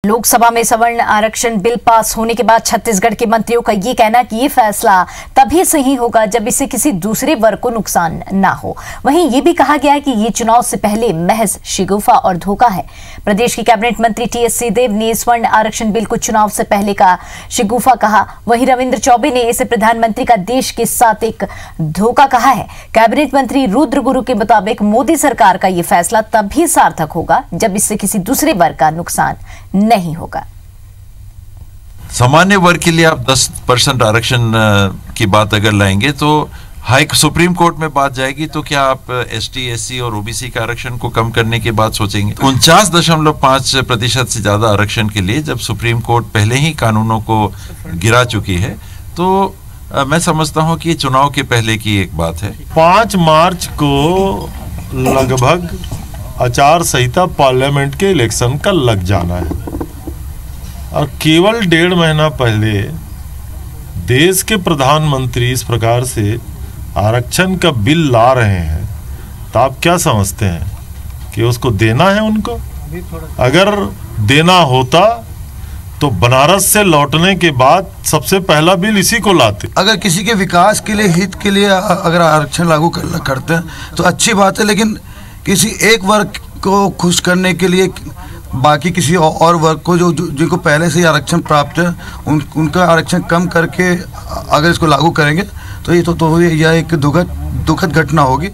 लोकसभा में सवर्ण आरक्षण बिल पास होने के बाद छत्तीसगढ़ के मंत्रियों का ये कहना कि ये फैसला तभी सही होगा जब इससे किसी दूसरे वर्ग को नुकसान ना हो। वहीं ये भी कहा गया है कि ये चुनाव से पहले महज शिगुफा और धोखा है। प्रदेश के कैबिनेट मंत्री टीएस सिंहदेव ने स्वर्ण आरक्षण बिल को चुनाव से पहले का शिगुफा कहा। वहीं रविंद्र चौबे ने इसे प्रधानमंत्री का देश के साथ एक धोखा कहा है। कैबिनेट मंत्री रुद्र गुरु के मुताबिक मोदी सरकार का ये फैसला तभी सार्थक होगा जब इससे किसी दूसरे वर्ग का नुकसान नहीं होगा। सामान्य वर्ग के लिए आप 10% आरक्षण की बात अगर लाएंगे तो सुप्रीम कोर्ट में बात जाएगी तो क्या आप एसटी, एससी और ओबीसी का आरक्षण को कम करने की बात सोचेंगे? 49.5% से ज्यादा आरक्षण के लिए जब सुप्रीम कोर्ट पहले ही कानूनों को गिरा चुकी है तो मैं समझता हूं कि चुनाव के पहले की एक बात है। 5 मार्च को लगभग आचार संहिता पार्लियामेंट के इलेक्शन का लग जाना है और केवल 1.5 महीना पहले देश के प्रधानमंत्री इस प्रकार से आरक्षण का बिल ला रहे हैं तो आप क्या समझते हैं कि उसको देना है उनको? अगर देना होता तो बनारस से लौटने के बाद सबसे पहला बिल इसी को लाते। अगर किसी के विकास के लिए, हित के लिए अगर आरक्षण लागू करते हैं तो अच्छी बात है, लेकिन किसी एक वर्ग को खुश करने के लिए बाकी किसी और वर्ग को जिनको पहले से ही आरक्षण प्राप्त है उनका आरक्षण कम करके अगर इसको लागू करेंगे तो ये एक दुखद घटना होगी।